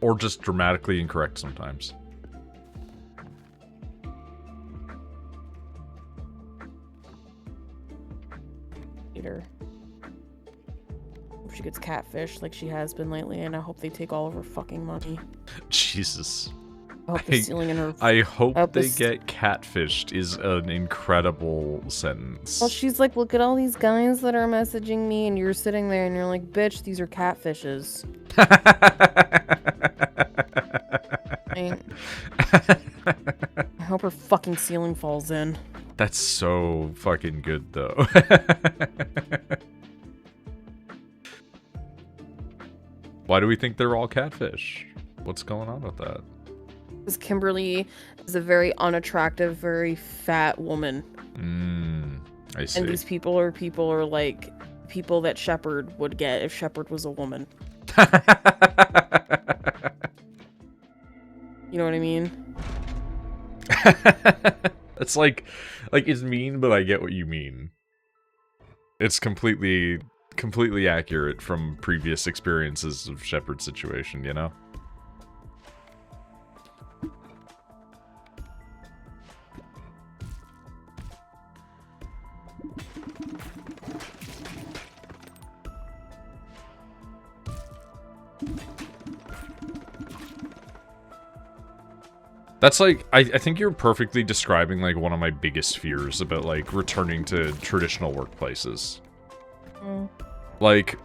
Or just dramatically incorrect sometimes. Later. Hope she gets catfished like she has been lately, and I hope they take all of her fucking money. Jesus. I hope the ceiling in her... I hope they get catfished is an incredible sentence. Well, she's like, look at all these guys that are messaging me, and you're sitting there and you're like, bitch, these are catfishes. I hope her fucking ceiling falls in. That's so fucking good, though. Why do we think they're all catfish? What's going on with that? Because Kimberly is a very unattractive, very fat woman. I see. And these people are like people that Shepard would get if Shepard was a woman. You know what I mean? It's like it's mean, but I get what you mean. It's completely accurate from previous experiences of Shepard's situation, you know? That's like, I think you're perfectly describing like one of my biggest fears about like returning to traditional workplaces. Like,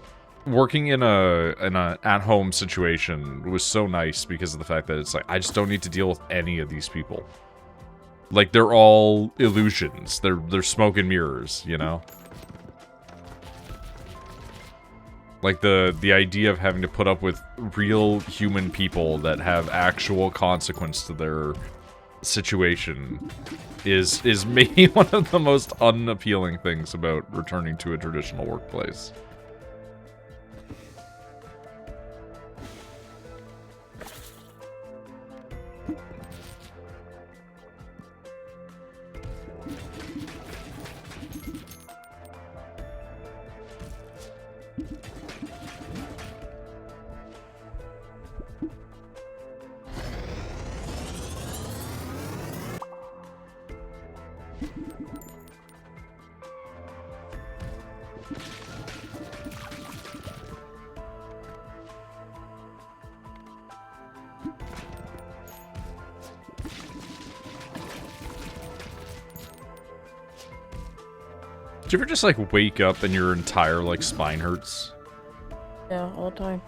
working in a at-home situation was so nice because of the fact that it's like, I just don't need to deal with any of these people. Like, they're all illusions. They're smoke and mirrors, you know? Like, the idea of having to put up with real human people that have actual consequence to their situation is maybe one of the most unappealing things about returning to a traditional workplace. Do you ever just, like, wake up and your entire, like, spine hurts? Yeah, all the time.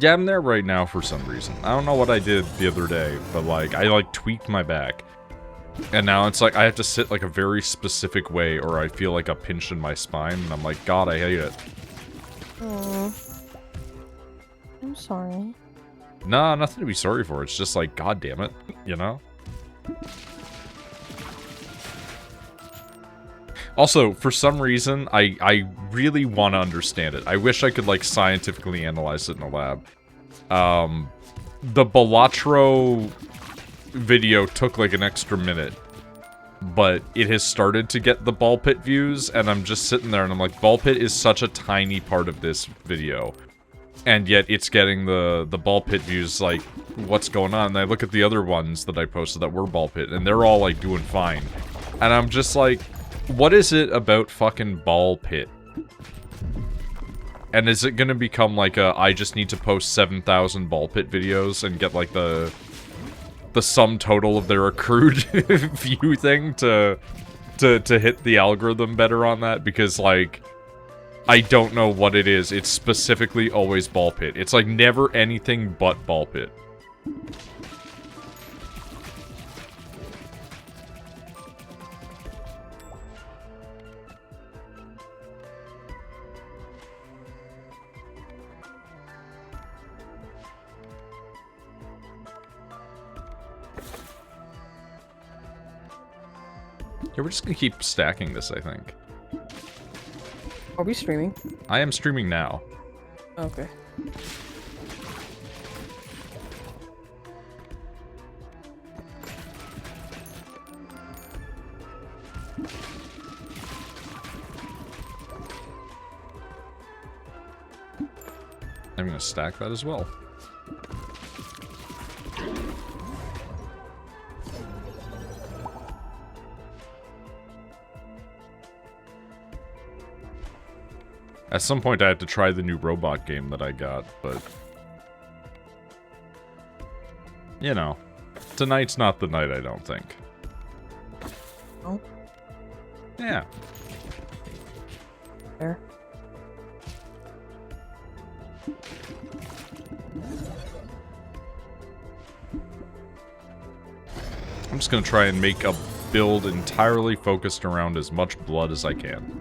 Yeah, I'm there right now for some reason. I don't know what I did the other day, but, like, I, like, tweaked my back. And now it's like, I have to sit, like, a very specific way, or I feel like a pinch in my spine, and I'm like, God, I hate it. Aww. I'm sorry. Nah, nothing to be sorry for. It's just like, God damn it, you know? Also, for some reason, I really want to understand it. I wish I could, like, scientifically analyze it in a lab. The Balatro video took, like, an extra minute. But it has started to get the ball pit views, and I'm just sitting there and I'm like, ball pit is such a tiny part of this video. And yet it's getting the ball pit views, like, what's going on? And I look at the other ones that I posted that were ball pit, and they're all, like, doing fine. And I'm just like, what is it about fucking ball pit? And is it gonna become like a, I just need to post 7,000 ball pit videos and get like the sum total of their accrued view thing to hit the algorithm better on that? Because like, I don't know what it is. It's specifically always ball pit. It's like never anything but ball pit. Yeah, we're just gonna keep stacking this, I think. Are we streaming? I am streaming now. Okay. I'm gonna stack that as well. At some point, I have to try the new robot game that I got, but... You know, tonight's not the night, I don't think. Oh. Yeah. There. I'm just gonna try and make a build entirely focused around as much blood as I can.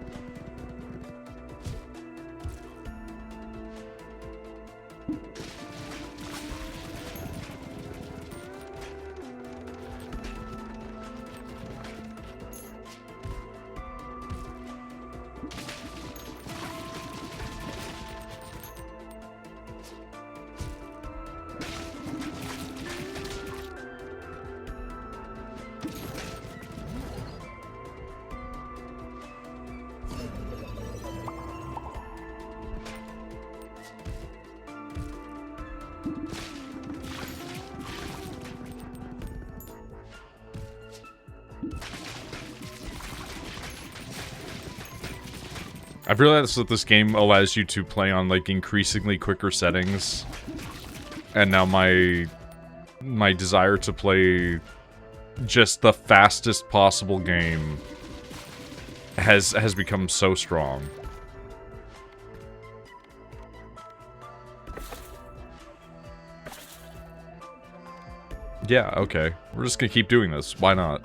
I've realized that this game allows you to play on, like, increasingly quicker settings. And now my desire to play just the fastest possible game has become so strong. Yeah, okay. We're just gonna keep doing this. Why not?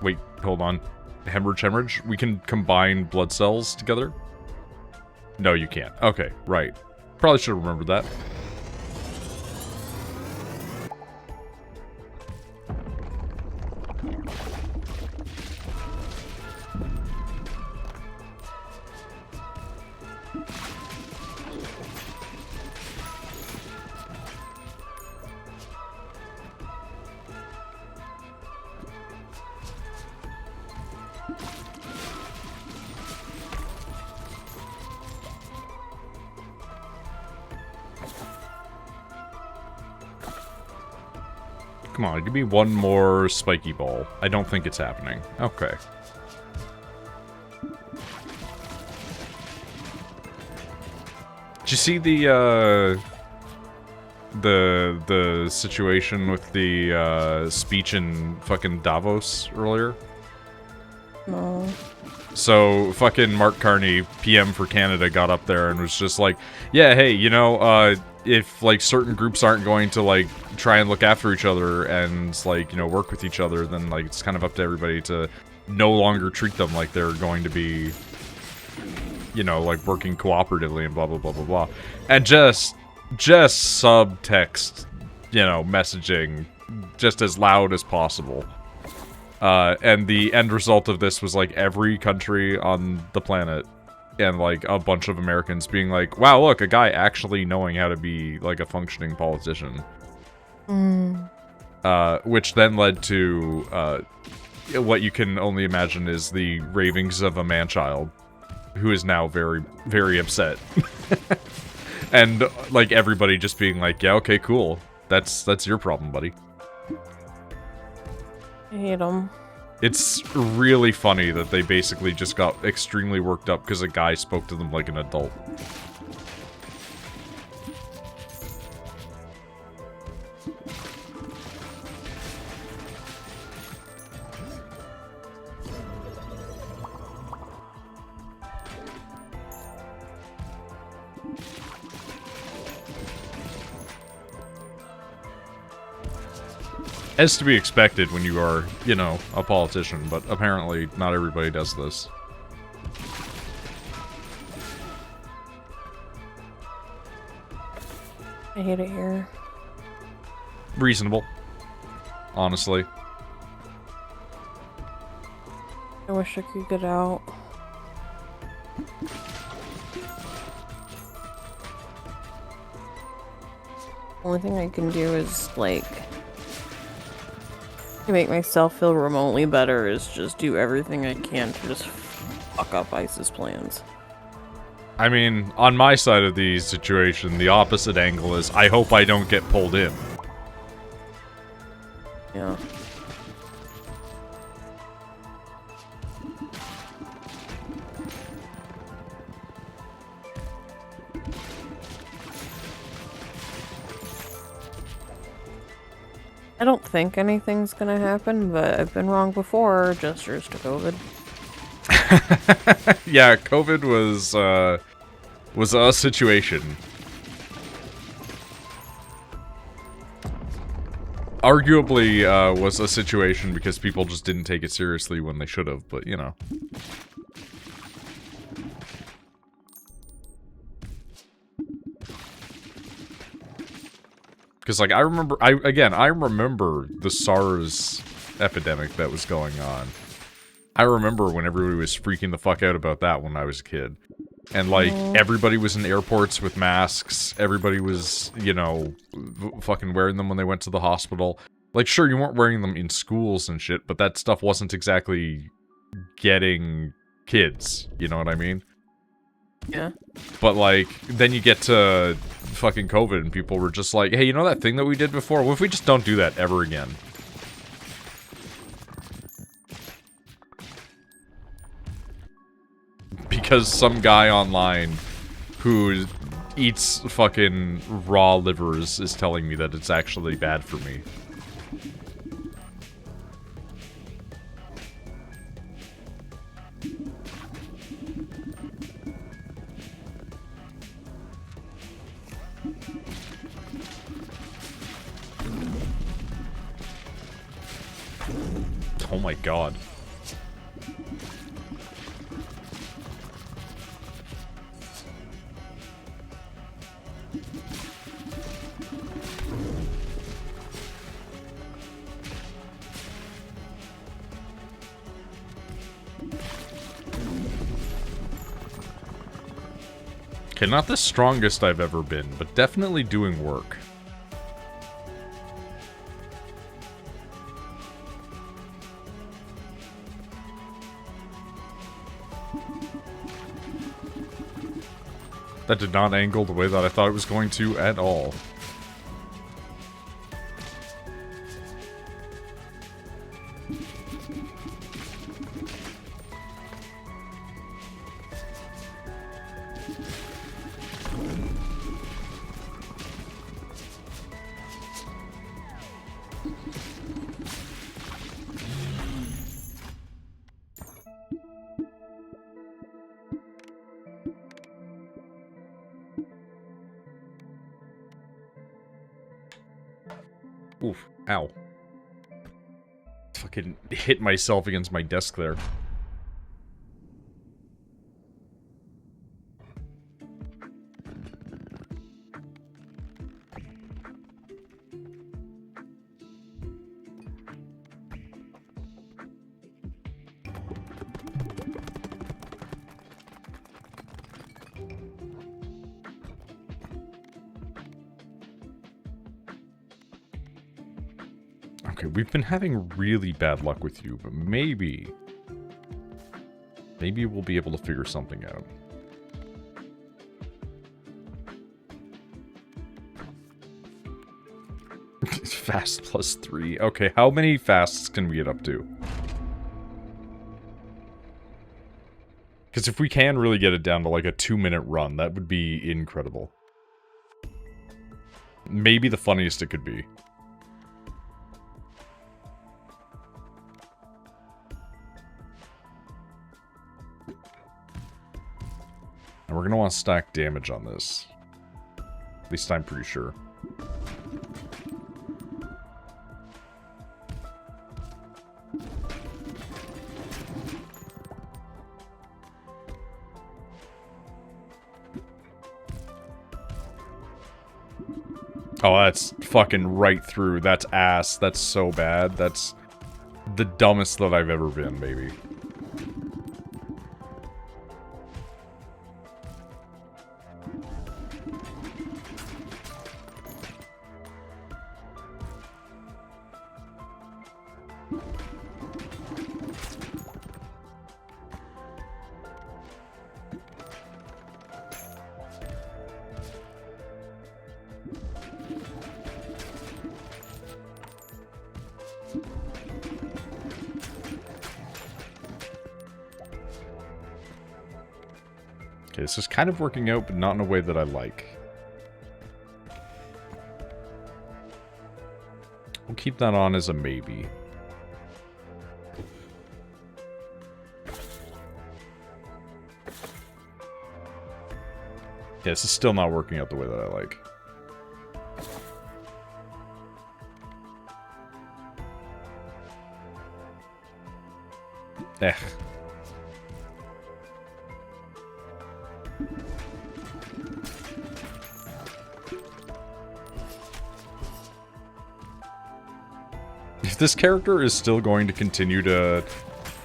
Wait, hold on. Hemorrhage? We can combine blood cells together? No, you can't. Okay, right. Probably should have remembered that. Come on, give me one more spiky ball. I don't think it's happening. Okay. Did you see the situation with the speech in fucking Davos earlier? No. So, fucking Mark Carney, PM for Canada, got up there and was just like, yeah, hey, you know, if, like, certain groups aren't going to, like, try and look after each other and, like, you know, work with each other, then, like, it's kind of up to everybody to no longer treat them like they're going to be, you know, like, working cooperatively and blah, blah, blah, blah, blah. And just subtext, you know, messaging just as loud as possible. And the end result of this was, like, every country on the planet and, like, a bunch of Americans being like, wow, look, a guy actually knowing how to be, like, a functioning politician. Which then led to, what you can only imagine is the ravings of a man-child, who is now very, very upset. And, like, everybody just being like, yeah, okay, cool. That's your problem, buddy. I hate them. It's really funny that they basically just got extremely worked up because a guy spoke to them like an adult. As to be expected when you are, you know, a politician, but apparently not everybody does this. I hate it here. Reasonable. Honestly. I wish I could get out. Only thing I can do is, like, to make myself feel remotely better is just do everything I can to just fuck up ISIS plans. I mean, on my side of the situation, the opposite angle is, I hope I don't get pulled in. Yeah. I don't think anything's gonna happen, but I've been wrong before. Gestures to COVID. Yeah, COVID was a situation. Arguably, was a situation because people just didn't take it seriously when they should have, but, you know. Because, like, I remember the SARS epidemic that was going on. I remember when everybody was freaking the fuck out about that when I was a kid. And, like, everybody was in airports with masks. Everybody was, you know, fucking wearing them when they went to the hospital. Like, sure, you weren't wearing them in schools and shit, but that stuff wasn't exactly getting kids. You know what I mean? Yeah. But, like, then you get to fucking COVID and people were just like, hey, you know that thing that we did before? What if we just don't do that ever again? Because some guy online who eats fucking raw livers is telling me that it's actually bad for me. Oh my god. Okay, not the strongest I've ever been, but definitely doing work. That did not angle the way that I thought it was going to at all. Oof. Ow. Fucking hit myself against my desk there. Okay, we've been having really bad luck with you, but maybe we'll be able to figure something out. Fast +3. Okay, how many fasts can we get up to? Because if we can really get it down to like a 2-minute run, that would be incredible. Maybe the funniest it could be. And we're going to want to stack damage on this. At least I'm pretty sure. Oh, that's fucking right through. That's ass. That's so bad. That's the dumbest that I've ever been, baby. Okay, this is kind of working out, but not in a way that I like. We'll keep keep that on as a maybe. Yeah, this is still not working out the way that I like. Eh. If this character is still going to continue to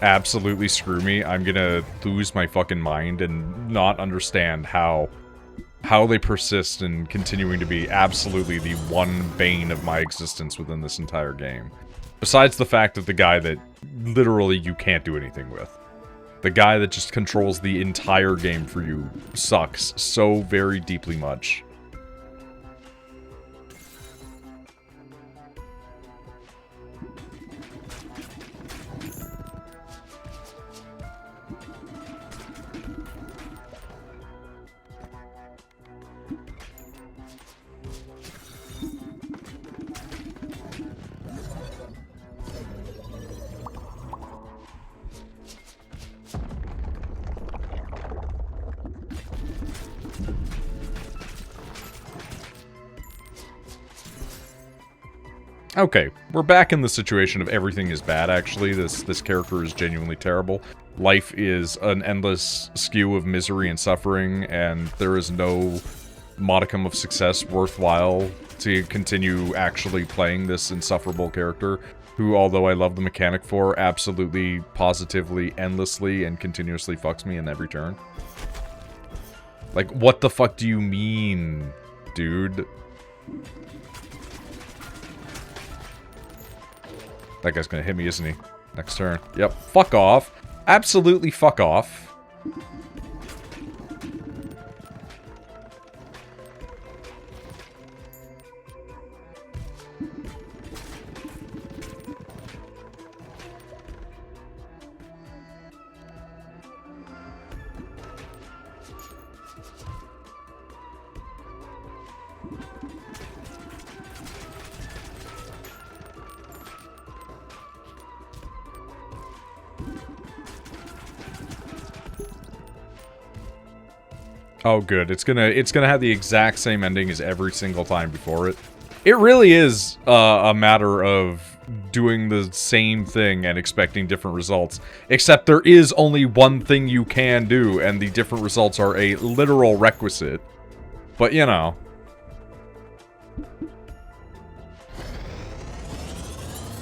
absolutely screw me, I'm gonna lose my fucking mind and not understand how they persist in continuing to be absolutely the one bane of my existence within this entire game. Besides the fact that the guy that literally you can't do anything with. The guy that just controls the entire game for you sucks so very deeply much. Okay, we're back in the situation of everything is bad, actually. This character is genuinely terrible. Life is an endless skew of misery and suffering, and there is no modicum of success worthwhile to continue actually playing this insufferable character, who, although I love the mechanic for, absolutely, positively, endlessly, and continuously fucks me in every turn. Like, what the fuck do you mean, dude? That guy's gonna hit me, isn't he? Next turn. Yep. Fuck off. Absolutely fuck off. Oh, good. It's gonna have the exact same ending as every single time before it. It really is a matter of doing the same thing and expecting different results. Except there is only one thing you can do, and the different results are a literal requisite. But, you know.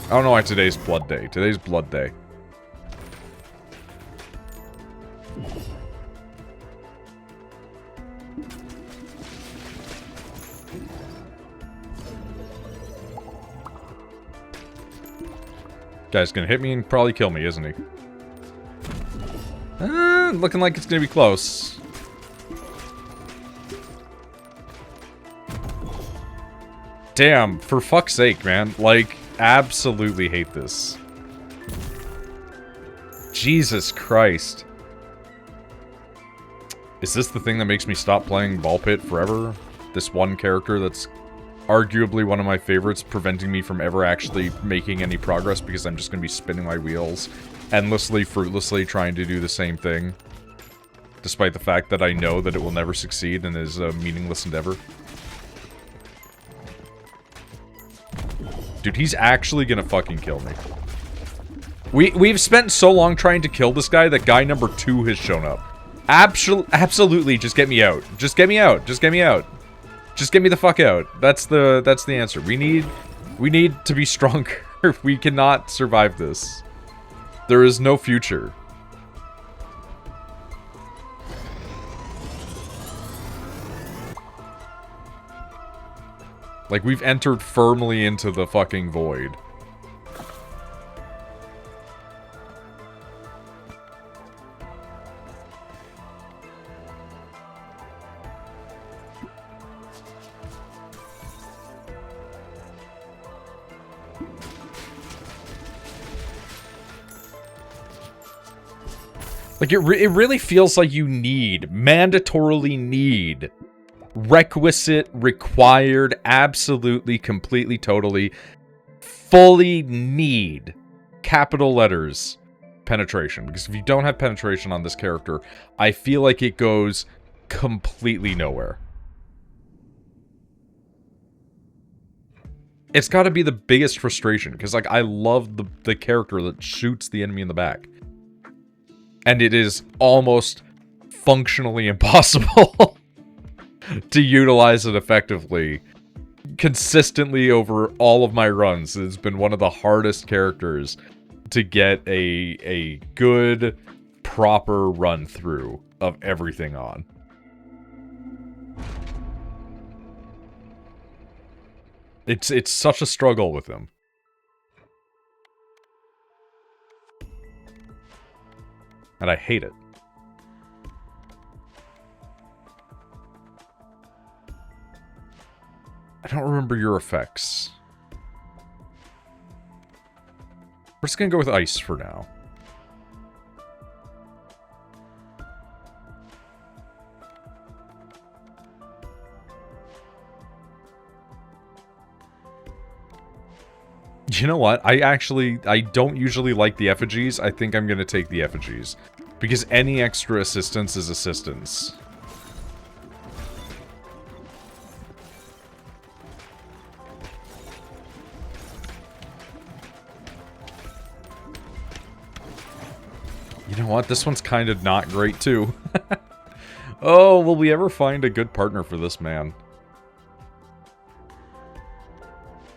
I don't know why today's Blood Day. Today's Blood Day. Guy's gonna hit me and probably kill me, isn't he? Looking like it's gonna be close. Damn, for fuck's sake, man. Like, absolutely hate this. Jesus Christ. Is this the thing that makes me stop playing Ball Pit forever? This one character that's arguably one of my favorites, preventing me from ever actually making any progress because I'm just going to be spinning my wheels endlessly, fruitlessly, trying to do the same thing. Despite the fact that I know that it will never succeed and is a meaningless endeavor. Dude, he's actually going to fucking kill me. We've spent so long trying to kill this guy that guy number 2 has shown up. Absolutely, just get me out. Just get me out. Just get me out. Just get me the fuck out. That's the answer. We need to be stronger. We cannot survive this. There is no future. Like, we've entered firmly into the fucking void. Like, it really feels like you mandatorily need, requisite, required, absolutely, completely, totally, fully need, capital letters, penetration. Because if you don't have penetration on this character, I feel like it goes completely nowhere. It's got to be the biggest frustration, because, like, I love the character that shoots the enemy in the back. And it is almost functionally impossible to utilize it effectively. Consistently over all of my runs, it's been one of the hardest characters to get a good, proper run through of everything on. It's such a struggle with him. And I hate it. I don't remember your effects. We're just gonna go with ice for now. You know what? I don't usually like the effigies. I think I'm gonna take the effigies. Because any extra assistance is assistance. You know what? This one's kind of not great, too. Oh, will we ever find a good partner for this man?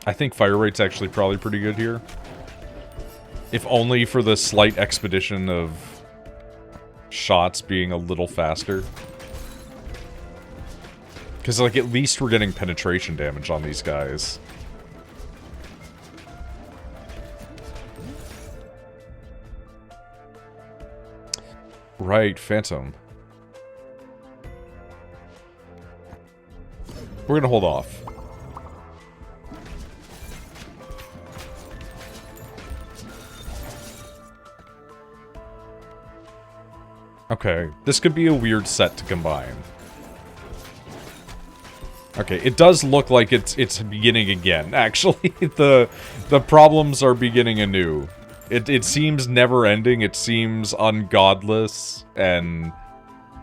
I think fire rate's actually probably pretty good here. If only for the slight expedition of shots being a little faster. Because, like, at least we're getting penetration damage on these guys. Right, Phantom. We're gonna hold off. Okay, this could be a weird set to combine. Okay, it does look like it's beginning again. Actually, the problems are beginning anew. It seems never-ending. It seems ungodless and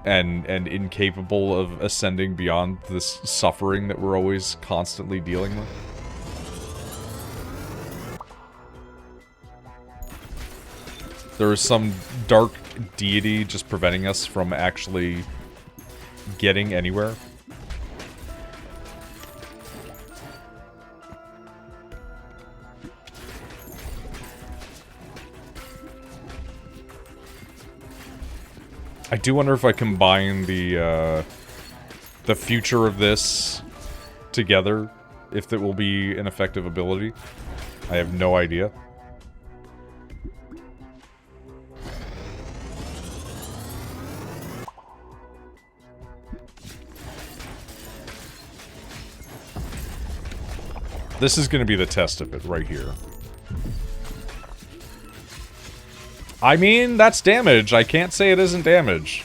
incapable of ascending beyond this suffering that we're always constantly dealing with. There is some dark deity just preventing us from actually getting anywhere. I do wonder if I combine the future of this together, if it will be an effective ability. I have no idea. This is going to be the test of it right here. I mean, that's damage. I can't say it isn't damage.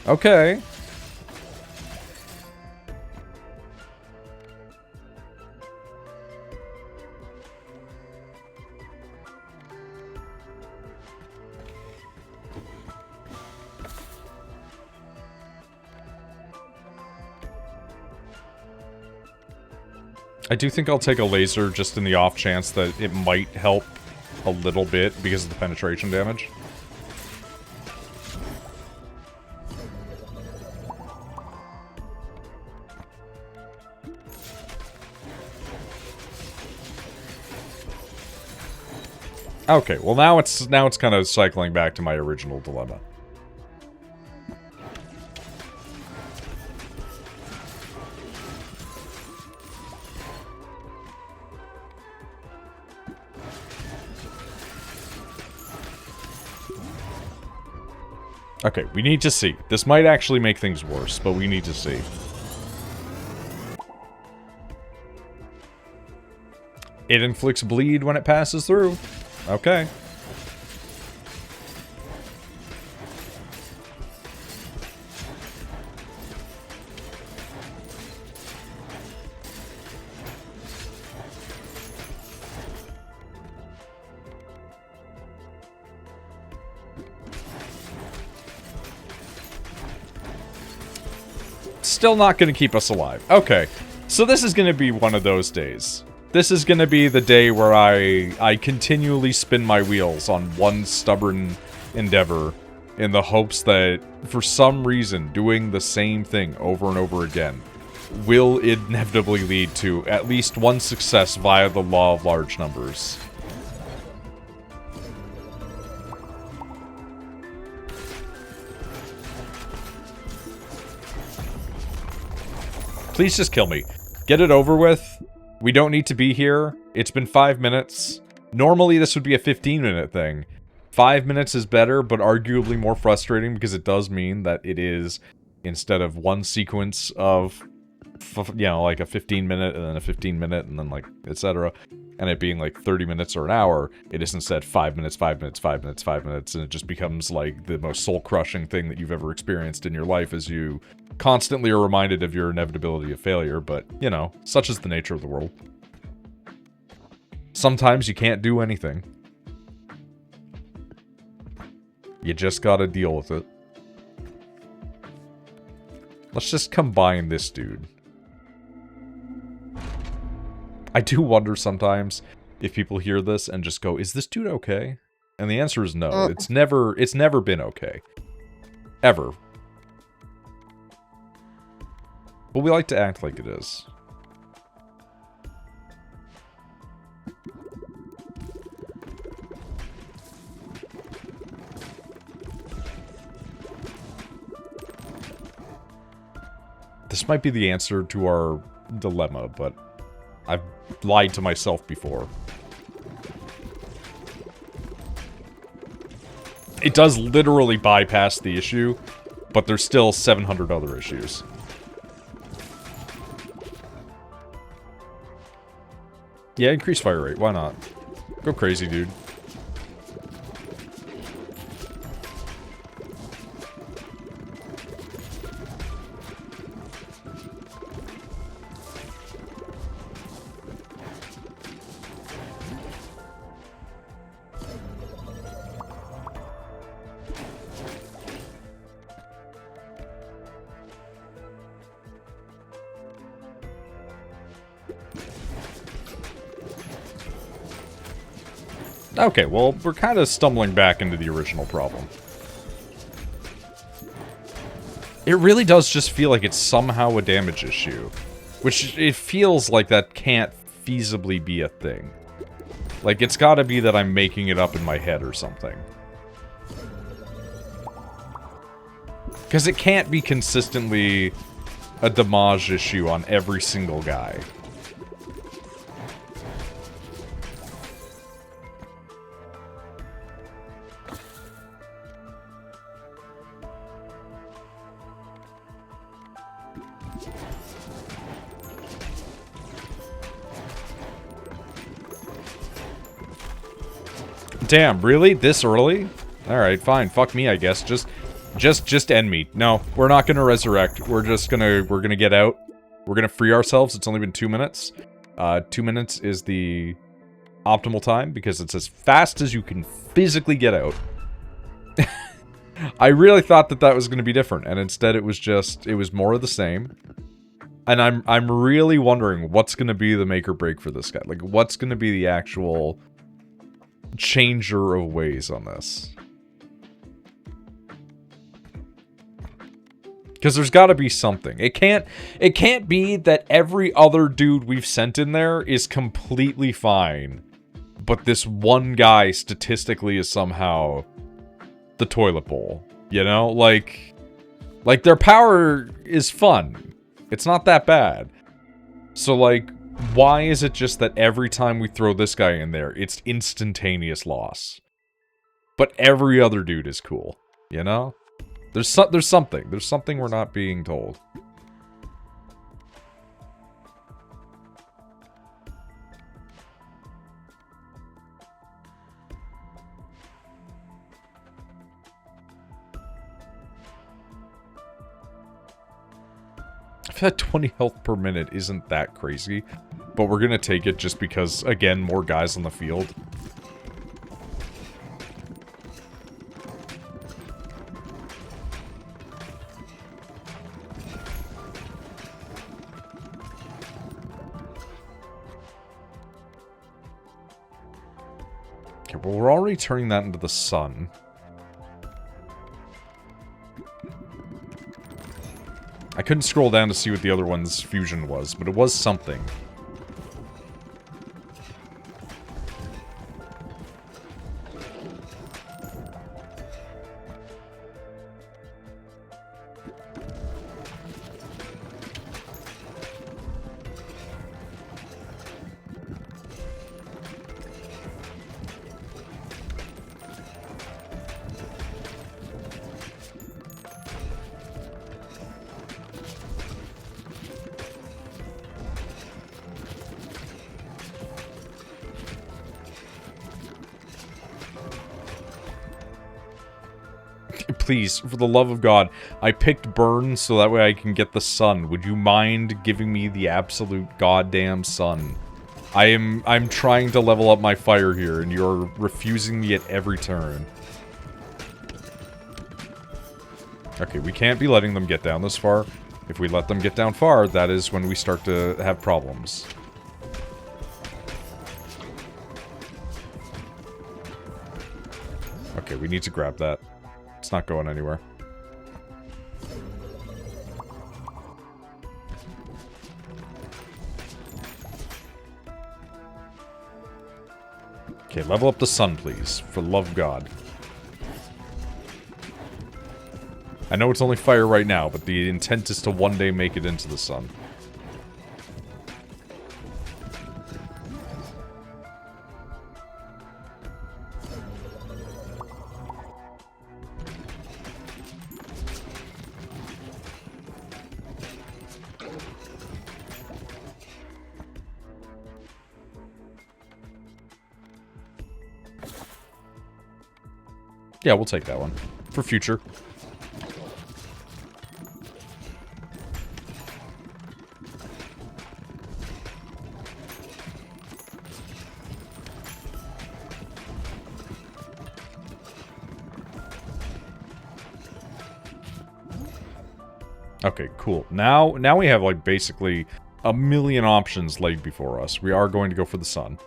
Okay. I do think I'll take a laser just in the off chance that it might help a little bit because of the penetration damage. Okay, well now it's kind of cycling back to my original dilemma. Okay, we need to see. This might actually make things worse, but we need to see. It inflicts bleed when it passes through. Okay. still not going to keep us alive. Okay, so this is going to be one of those days. This is going to be the day where I continually spin my wheels on one stubborn endeavor in the hopes that, for some reason, doing the same thing over and over again will inevitably lead to at least one success via the law of large numbers. Please just kill me. Get it over with. We don't need to be here. It's been 5 minutes. Normally this would be a 15-minute thing. 5 minutes is better, but arguably more frustrating because it does mean that it is, instead of one sequence of, you know, like a 15-minute and then a 15-minute and then like, etc., and it being like 30 minutes or an hour, it is instead 5 minutes, 5 minutes, 5 minutes, 5 minutes, and it just becomes like the most soul-crushing thing that you've ever experienced in your life as you constantly are reminded of your inevitability of failure, but, you know, such is the nature of the world. Sometimes you can't do anything. You just gotta deal with it. Let's just combine this dude. I do wonder sometimes if people hear this and just go, is this dude okay? And the answer is no. It's never been okay. Ever. But we like to act like it is. This might be the answer to our dilemma, but I've lied to myself before. It does literally bypass the issue, but there's still 700 other issues. Yeah, increase fire rate. Why not? Go crazy, dude. Okay, well, we're kind of stumbling back into the original problem. It really does just feel like it's somehow a damage issue. Which, it feels like that can't feasibly be a thing. Like, it's gotta be that I'm making it up in my head or something. Because it can't be consistently a damage issue on every single guy. Damn, really? This early? Alright, fine. Fuck me, I guess. Just end me. No, we're not gonna resurrect. We're gonna get out. We're gonna free ourselves. It's only been 2 minutes. 2 minutes is the optimal time because it's as fast as you can physically get out. I really thought that was gonna be different, and instead it was more of the same. And I'm really wondering what's gonna be the make or break for this guy. Like, what's gonna be the actual changer of ways on this? Because there's got to be something. It can't be that every other dude we've sent in there is completely fine, but this one guy statistically is somehow the toilet bowl. You know, like their power is fun. It's not that bad. So like, why is it just that every time we throw this guy in there, it's instantaneous loss? But every other dude is cool, you know? There's something. There's something we're not being told. I feel like 20 health per minute isn't that crazy, but we're gonna take it just because, again, more guys on the field. Okay, well, we're already turning that into the sun. I couldn't scroll down to see what the other one's fusion was, but it was something. Please, for the love of God, I picked burn so that way I can get the sun. Would you mind giving me the absolute goddamn sun? I'm trying to level up my fire here, and you're refusing me at every turn. Okay, we can't be letting them get down this far. If we let them get down far, that is when we start to have problems. Okay, we need to grab that. It's not going anywhere. Okay, level up the sun, please. For the love of God. I know it's only fire right now, but the intent is to one day make it into the sun. Yeah, we'll take that one. For future. Okay, cool. Now we have, like, basically a million options laid before us. We are going to go for the sun.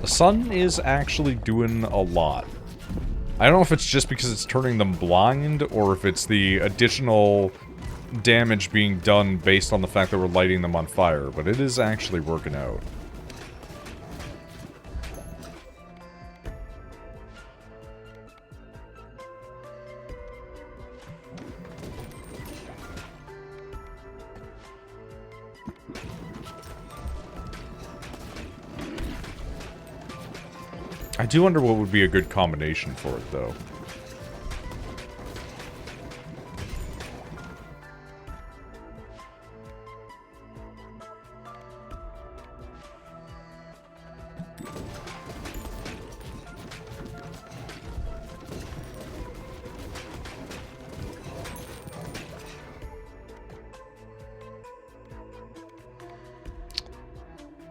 The sun is actually doing a lot. I don't know if it's just because it's turning them blind, or if it's the additional damage being done based on the fact that we're lighting them on fire, but it is actually working out. I do wonder what would be a good combination for it, though.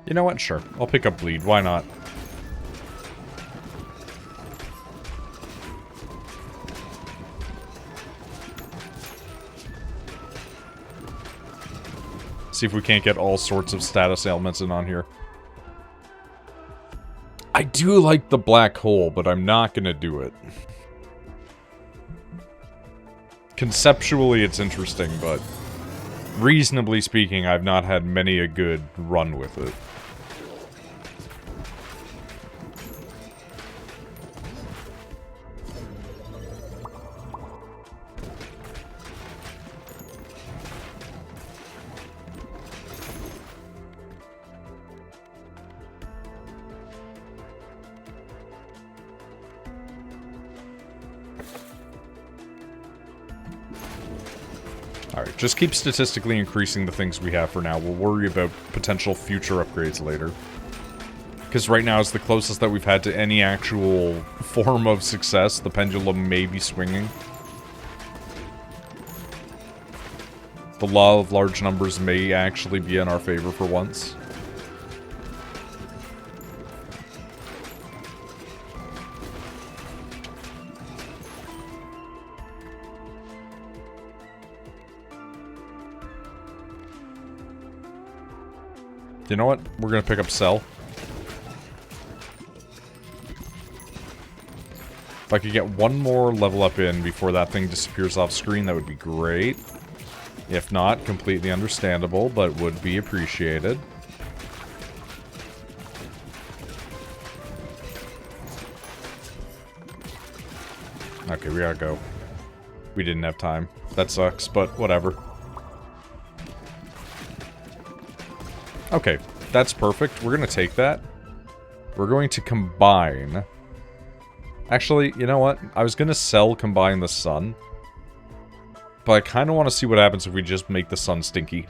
You know what? Sure. I'll pick up bleed. Why not? See if we can't get all sorts of status ailments in on here. I do like the black hole, but I'm not gonna do it. Conceptually, it's interesting, but reasonably speaking, I've not had many a good run with it. Alright, just keep statistically increasing the things we have for now. We'll worry about potential future upgrades later. Because right now it's the closest that we've had to any actual form of success. The pendulum may be swinging. The law of large numbers may actually be in our favor for once. You know what? We're gonna pick up Cell. If I could get one more level up in before that thing disappears off screen, that would be great. If not, completely understandable, but would be appreciated. Okay, we gotta go. We didn't have time. That sucks, but whatever. Okay, that's perfect. We're gonna take that. We're going to combine... Actually, you know what? I was gonna sell combine the sun. But I kind of want to see what happens if we just make the sun stinky.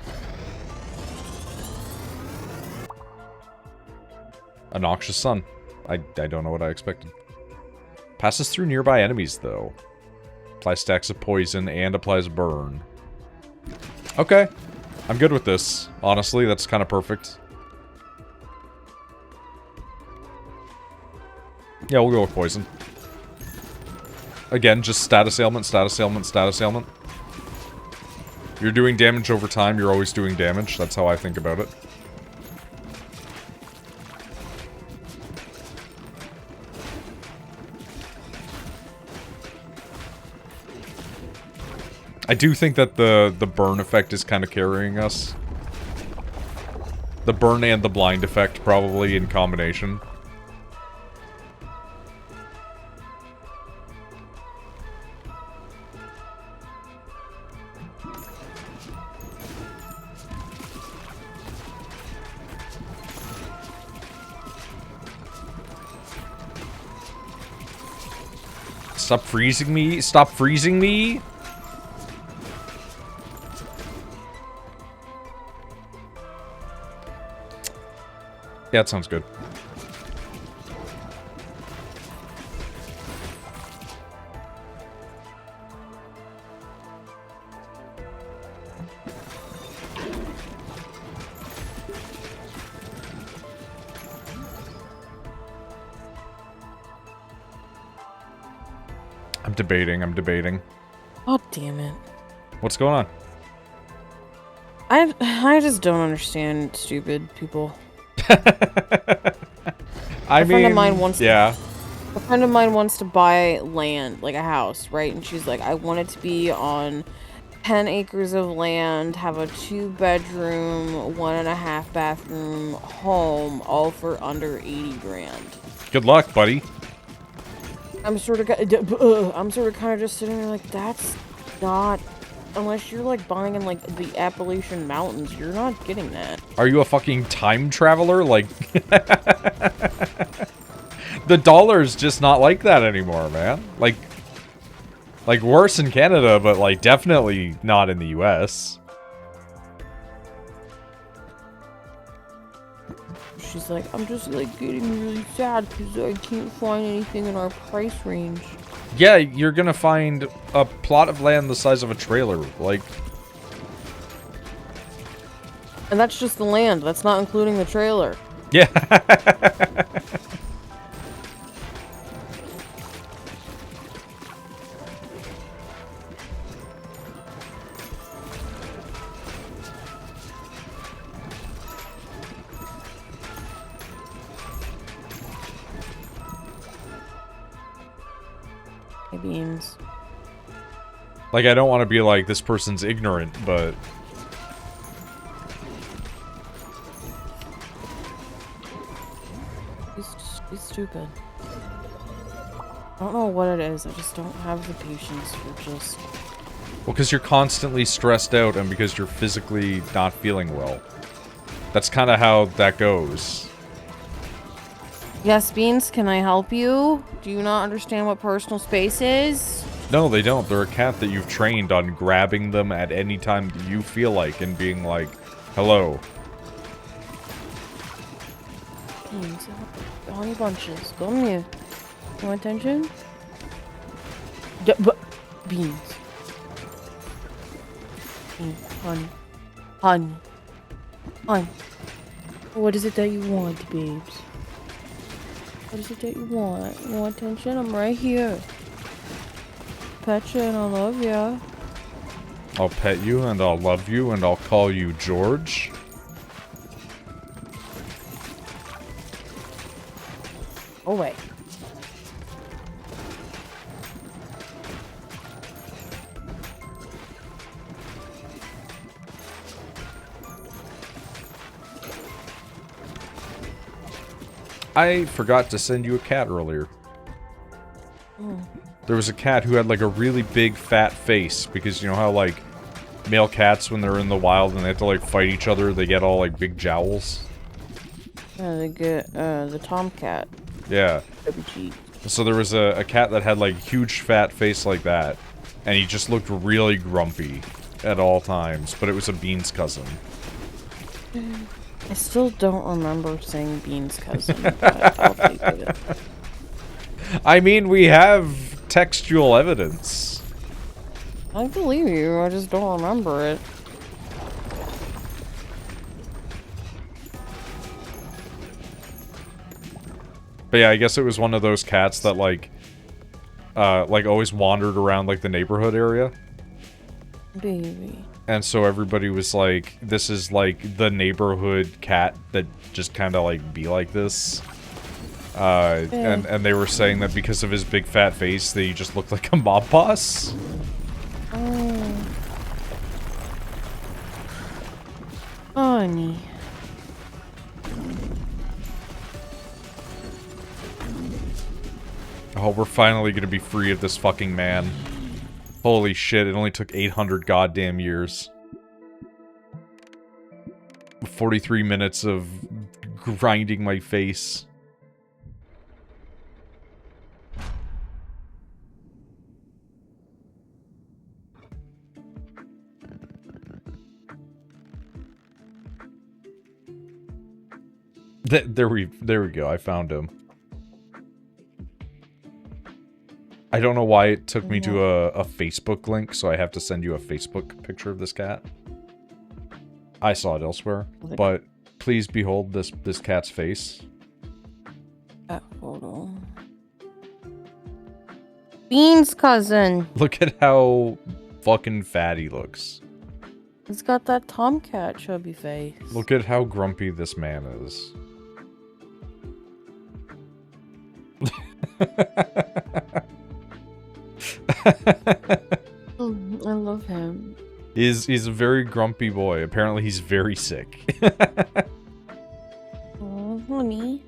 A noxious sun. I don't know what I expected. Passes through nearby enemies, though. Applies stacks of poison and applies burn. Okay. I'm good with this. Honestly, that's kind of perfect. Yeah, we'll go with poison. Again, just status ailment, status ailment, status ailment. You're doing damage over time, you're always doing damage. That's how I think about it. I do think that the burn effect is kind of carrying us. The burn and the blind effect, probably, in combination. Stop freezing me! Stop freezing me! Yeah, that sounds good. I'm debating. Oh, damn it. What's going on? I just don't understand stupid people. A friend of mine wants to buy land, like a house, right? And she's like, I want it to be on 10 acres of land, have a 2-bedroom, 1.5 bathroom home, all for under 80 grand. Good luck, buddy. I'm sort of kind of just sitting there like, that's not, unless you're like buying in like the Appalachian Mountains, you're not getting that. Are you a fucking time traveler? Like, the dollar's just not like that anymore, man. Like worse in Canada, but like definitely not in the US. She's like, I'm just like getting really sad because I can't find anything in our price range. Yeah, you're gonna find a plot of land the size of a trailer, like... And that's just the land, that's not including the trailer. Yeah. Beans. Like, I don't want to be like, this person's ignorant, but... He's stupid. I don't know what it is, I just don't have the patience for just... Well, because you're constantly stressed out and because you're physically not feeling well. That's kind of how that goes. Yes, Beans, can I help you? Do you not understand what personal space is? No, they don't. They're a cat that you've trained on grabbing them at any time that you feel like and being like, hello. Beans. Honey bunches. Come here. You want attention? Beans. Beans. Honey. Honey. Honey. What is it that you want, babes? What is it that you want? You want attention? I'm right here. Pet you and I love ya. I'll pet you and I'll love you and I'll call you George. Oh, wait. I forgot to send you a cat earlier. Oh. There was a cat who had like a really big fat face because you know how like male cats when they're in the wild and they have to like fight each other, they get all like big jowls. Yeah, they get the tomcat. Yeah. WG. So there was a cat that had like huge fat face like that, and he just looked really grumpy at all times, but it was a Bean's cousin. I still don't remember saying Bean's cousin, but I'll take it. I mean, we have textual evidence. I believe you, I just don't remember it. But yeah, I guess it was one of those cats that like always wandered around like the neighborhood area. Baby. And so everybody was like, this is like the neighborhood cat that just kind of like be like this. And they were saying that because of his big fat face, that he just looked like a mob boss. Oh. Honey. Oh, we're finally gonna be free of this fucking man. Holy shit, it only took 800 goddamn years. 43 minutes of grinding my face. There we go, I found him. I don't know why it took me to a Facebook link, so I have to send you a Facebook picture of this cat. I saw it elsewhere, but please behold this cat's face. That photo. Bean's cousin. Look at how fucking fat he looks. He's got that tomcat chubby face. Look at how grumpy this man is. Oh, I love him. He's a very grumpy boy. Apparently he's very sick. Oh, honey.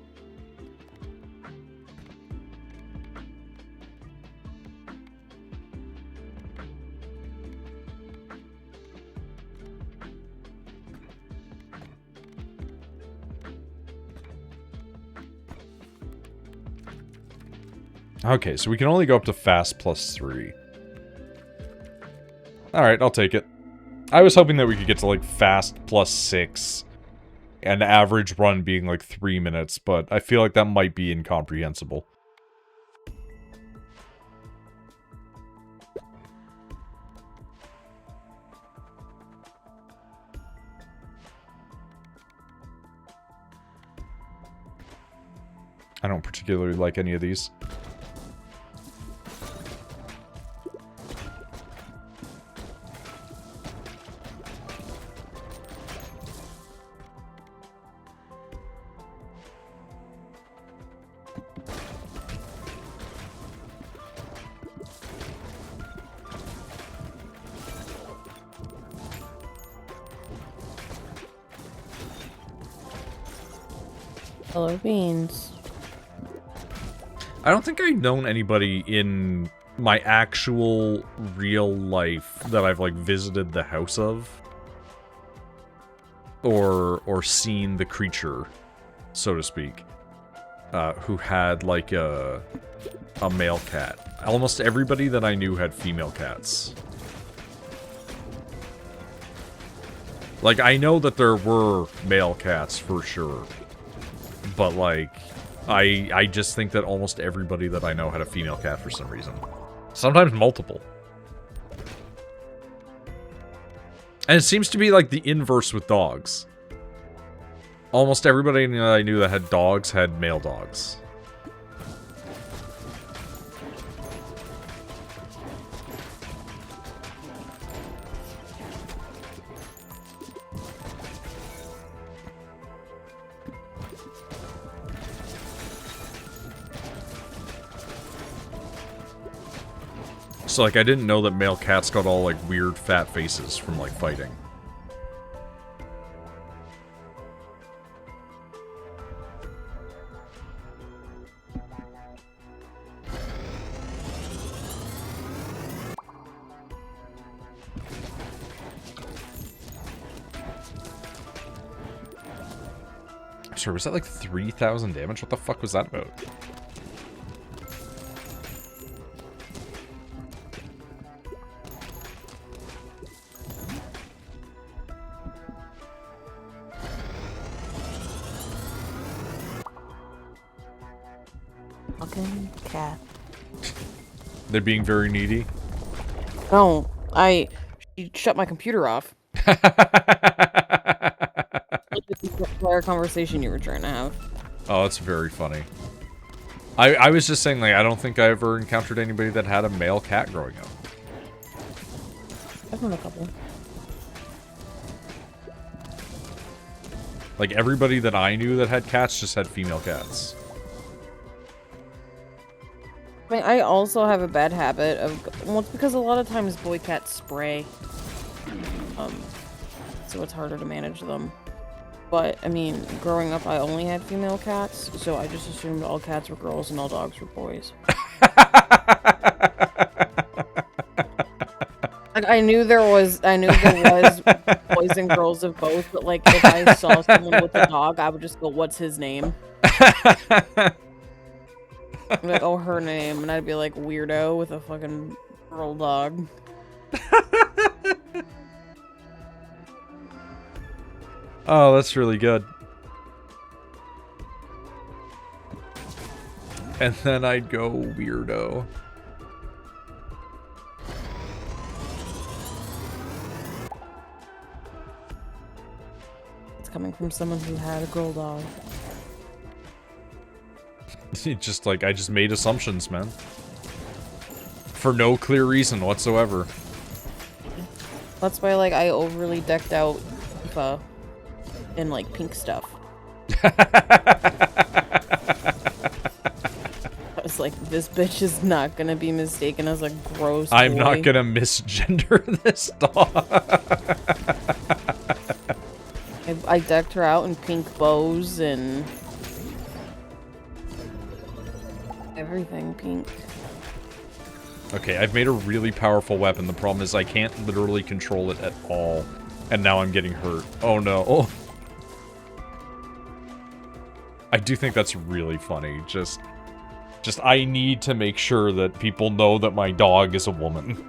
Okay, so we can only go up to fast +3. Alright, I'll take it. I was hoping that we could get to, like, fast +6. And average run being, like, 3 minutes, but I feel like that might be incomprehensible. I don't particularly like any of these. Hello, Beans. I don't think I've known anybody in my actual real life that I've, like, visited the house of. Or seen the creature, so to speak. Who had, like, a male cat. Almost everybody that I knew had female cats. Like, I know that there were male cats, for sure. But, like, I just think that almost everybody that I know had a female cat for some reason. Sometimes multiple. And it seems to be, like, the inverse with dogs. Almost everybody that I knew that had dogs had male dogs. So, like, I didn't know that male cats got all, like, weird fat faces from, like, fighting. Sorry, was that, like, 3,000 damage? What the fuck was that about? Fucking cat. They're being very needy? No, she shut my computer off. Prior conversation you were trying to have. Oh, that's very funny. I was just saying, like, I don't think I ever encountered anybody that had a male cat growing up. I've known a couple. Like, everybody that I knew that had cats just had female cats. I mean, I also have a bad habit of... Well, it's because a lot of times boy cats spray. So it's harder to manage them. But, I mean, growing up, I only had female cats, so I just assumed all cats were girls and all dogs were boys. Like, I knew there was boys and girls of both, but, like, if I saw someone with a dog, I would just go, what's his name? I'd be like, oh, her name, and I'd be like, weirdo with a fucking girl dog. Oh, that's really good. And then I'd go weirdo. It's coming from someone who had a girl dog. Just like, I just made assumptions, man. For no clear reason whatsoever. That's why, like, I overly decked out Tifa in, like, pink stuff. I was like, this bitch is not gonna be mistaken as a gross I'm boy. not gonna misgender this dog. I decked her out in pink bows and everything pink. Okay, I've made a really powerful weapon. The problem is I can't literally control it at all. And now I'm getting hurt. Oh no. Oh. I do think that's really funny. Just I need to make sure that people know that my dog is a woman.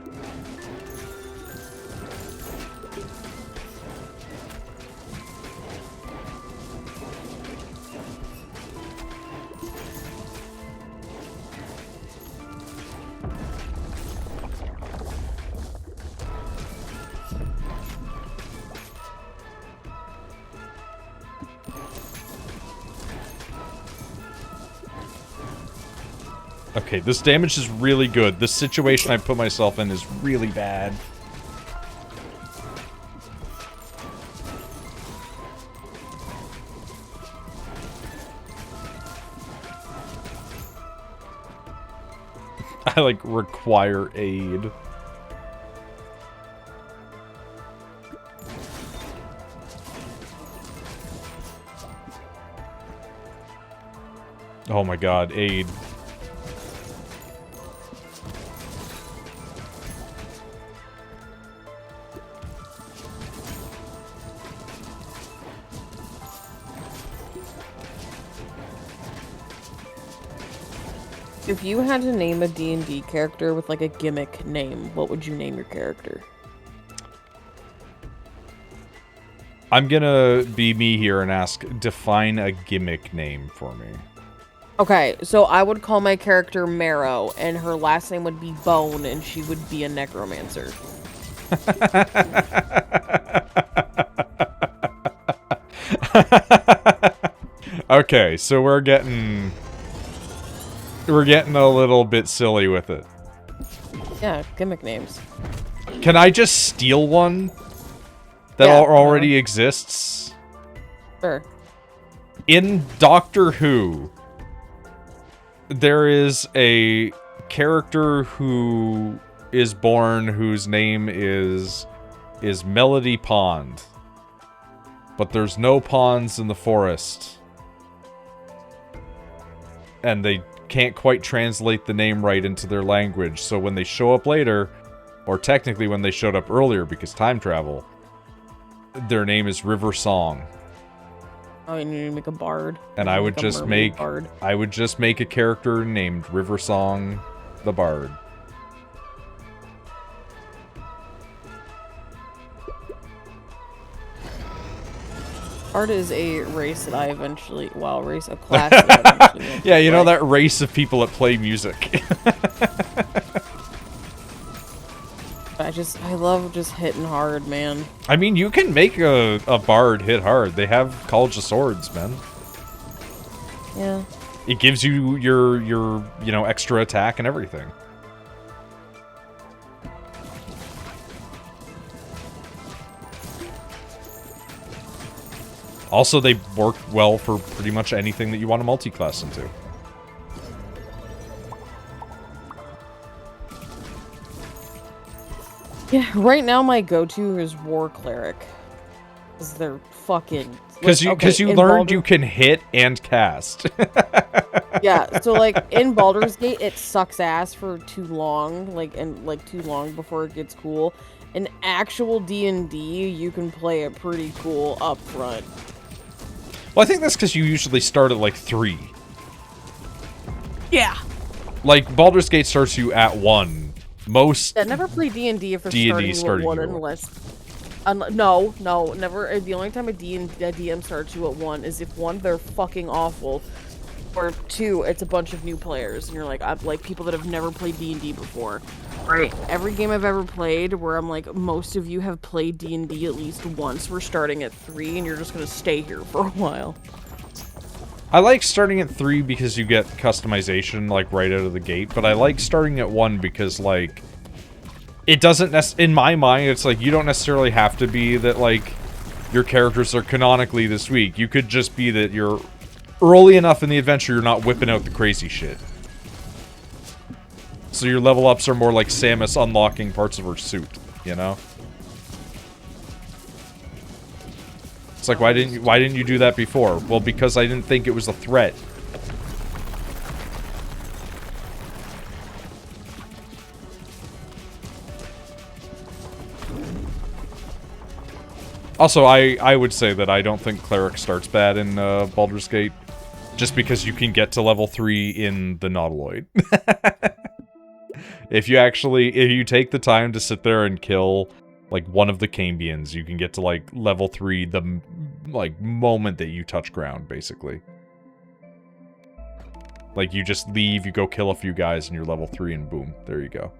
Okay, this damage is really good. This situation I put myself in is really bad. I, like, require aid. Oh my god, aid. If you had to name a D&D character with, like, a gimmick name, what would you name your character? I'm gonna be me here and ask, define a gimmick name for me. Okay, so I would call my character Marrow, and her last name would be Bone, and she would be a necromancer. Okay, so we're getting a little bit silly with it. Yeah, gimmick names. Can I just steal one that already exists? Sure. In Doctor Who, there is a character who is born whose name is Melody Pond. But there's no ponds in the forest. And they can't quite translate the name right into their language, so when they show up later, or technically when they showed up earlier because time travel, their name is River Song. Oh, you need to make a bard. And I would just make a character named River Song the Bard. Bard is a race that I eventually, a class that I eventually want to Yeah, you know play. that race of people that play music. I love just hitting hard, man. I mean, you can make a bard hit hard. They have College of Swords, man. Yeah. It gives you your you know, extra attack and everything. Also, they work well for pretty much anything that you want to multi-class into. Yeah, right now my go-to is War Cleric. Because they're fucking... Because you learned you can hit and cast. Yeah, so like in Baldur's Gate, it sucks ass for too long, too long before it gets cool. In actual D&D, you can play it pretty cool up front. Well, I think that's because you usually start at like 3. Yeah. Like Baldur's Gate starts you at 1. Most never play D&D if they're D&D starting you at 1 unless... no, never. The only time a DM starts you at 1 is if 1, they're fucking awful, or 2, it's a bunch of new players, and you're like, I'm like people that have never played D&D before. Right. Every game I've ever played where I'm like, most of you have played D&D at least once, we're starting at 3, and you're just gonna stay here for a while. I like starting at 3 because you get customization, like, right out of the gate, but I like starting at 1 because, like, it doesn't in my mind, it's like, you don't necessarily have to be that, like, your characters are canonically this weak. You could just be that you're early enough in the adventure you're not whipping out the crazy shit. So your level ups are more like Samus unlocking parts of her suit, you know? It's like, why didn't you do that before? Well, because I didn't think it was a threat. Also, I would say that I don't think Cleric starts bad in Baldur's Gate, just because you can get to level 3 in the Nautiloid. If you take the time to sit there and kill, like, one of the Cambions, you can get to, like, level 3 the, like, moment that you touch ground, basically. Like, you just leave, you go kill a few guys, and you're level 3, and boom, there you go.